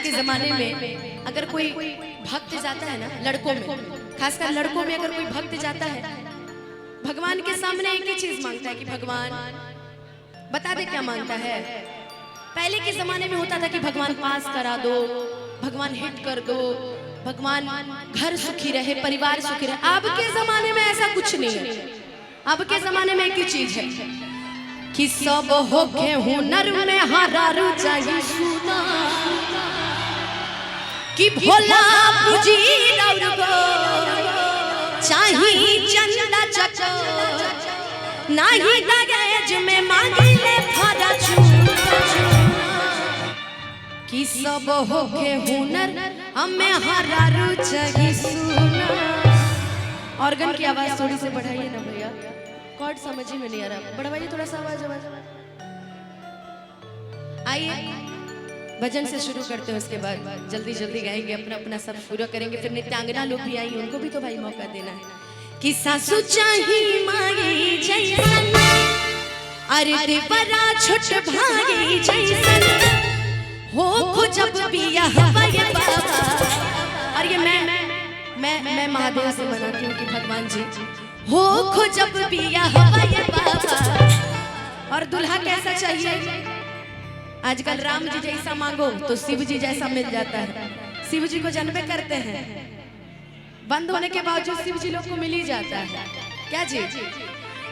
के जमाने में अगर कोई भक्त जाता है ना, लड़कों में खासकर लड़कों में अगर कोई भक्त जाता है भगवान के सामने एक ही चीज मांगता है कि भगवान बता दे क्या मांगता है। पहले के जमाने में होता था कि भगवान पास करा दो, भगवान हिट कर दो, भगवान घर सुखी रहे, परिवार सुखी रहे। अब के जमाने में ऐसा कुछ नहीं है। अब के जमाने में एक ही चीज है कि सब होके हुनर में हरारू चाहिए सुना, कि भोला पूजी रौरगो चाहिए चंदा चचो, नहीं दहेज में मांगिले फराचू, कि सब होके हुनर हमें हरारू चाहिए सुना। ऑर्गन की आवाज थोड़ी सी बढ़ाइए ना भैया, कॉर्ड समझ ही में नहीं आ रहा, बढ़वाइए थोड़ा सा आवाज। आइए भजन से शुरू करते हैं, उसके बाद जल्दी जल्दी गाएंगे, अपना अपना सब पूरा करेंगे। फिर नित्यांगना लोग भी आई, उनको भी तो भाई मौका देना है। कि सासू चाही मांगी जैसन, अरे देवरा छोट भागी जैसन, हो खो जब बिया हवाए बाबा। और ये मैं महादेव से मनाती हूँ कि भगवान जी हो खो जब बिया हवाए बाबा। और दुल्हा कैसा चाहिए? आजकल राम जी जैसा मांगो तो शिव जी जैसा मिल जाता है। शिव जी को जानबे करते हैं, बंद होने के बावजूद शिव जी लोग को मिल ही जाता है। क्या जी?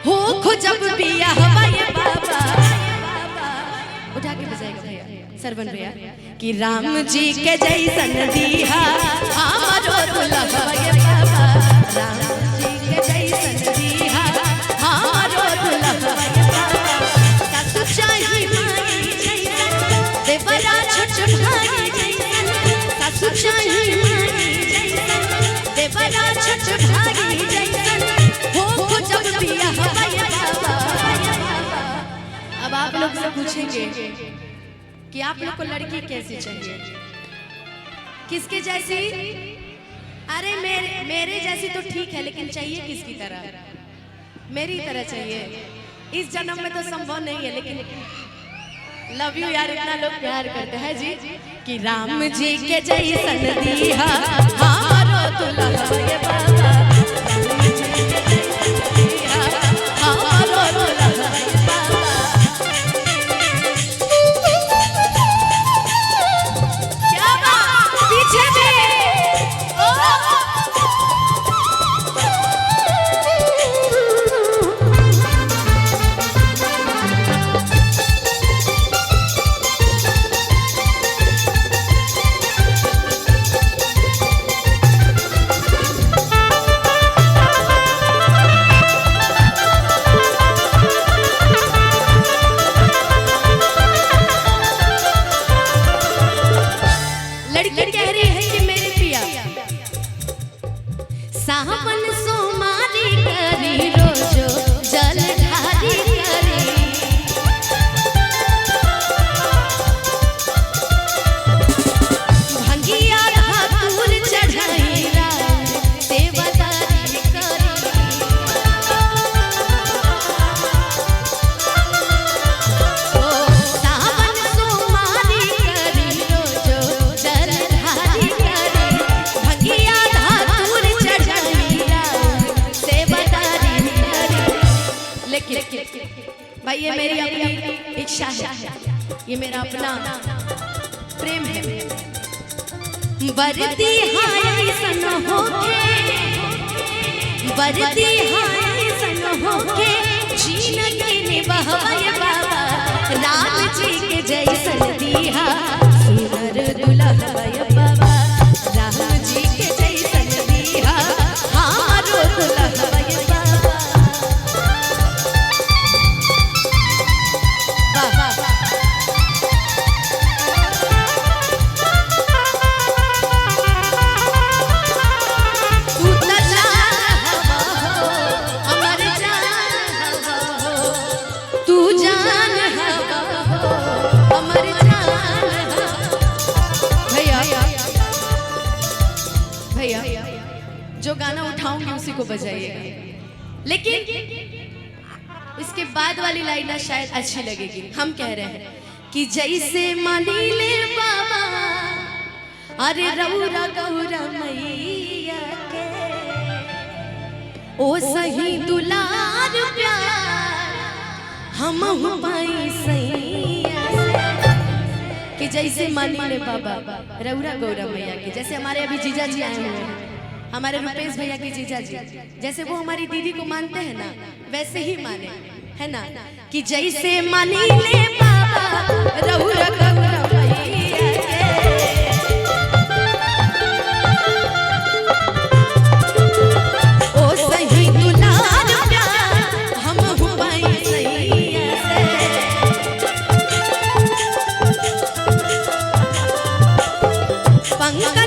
हो खो जब बिया हवाए बाबा। उठा के बजाएगा भैया, सरवन भैया। कि राम जी के जैसन दिहा हमारो दुल्हा हवाए बाबा, राम जी के जैसन दिहा हमारो दुल्हा हवाए बाबा। सासू चाही मांगी जैसन, देवरा छोट भागी जैसन, सासू चाही मांगी जैसन, देवरा छोट भागी जैसन, हो खो जब बिया हवाए बाबा। अब आप लोग से पूछेंगे कि आप लोग को लड़की कैसी चाहिए, किसके जैसी? अरे मेरे जैसी तो ठीक है, लेकिन चाहिए किसकी तरह? मेरी तरह चाहिए। इस जन्म में तो संभव नहीं है, लेकिन लव यू यार, इतना लोग प्यार करते हैं जी। कि राम जी के जैसन दिहा हमारो दुल्हा हवाए बाबा, राम जी के जैसन दिहा हमारो दुल्हा हवाए बाबा। क्या बात पीछे भी सावन सोमारी करी रोजो जल ढारी करी, भंगिया धातुर चढ़ाई राम सेवदारी करी। ओ सावन सोमारी करी रोजो जल ढारी करी, भंगिया भाई ये मेरी अपनी इच्छा है, ये मेरा अपना प्रेम है। बरती हाय सन होके, बरती हाय सन होके, जिंदगी निभाए बाबा, राम जी के जैसन दिहा सुंदर दुल्हा हवाए बाबा, राम जी के जैसन दिहा हमारो दुल्हा हवाए बाबा। जो गाना उठाऊंगी उसी को बजाइएगा, लेकिन इसके बाद वाली लाइन ना शायद अच्छी लगेगी। हम कह रहे हैं कि जैसे मानी ले बाबा अरे रौरा गौरा मैया के ओ सही दुलार प्यार हम पाई सैया कि जैसे मानी ले बाबा रौरा गौरा मैया के, जैसे हमारे अभी जीजा जी आए हुए हैं, हमारे रुपेश भैया के जीजा जी, जैसे वो हमारी दीदी को मानते हैं ना वैसे ही माने, है ना, कि जैसे मानी ले बाबा रौरा गौरा मैया के ओ सही दुलार प्यार हम पाई सैया से पंगा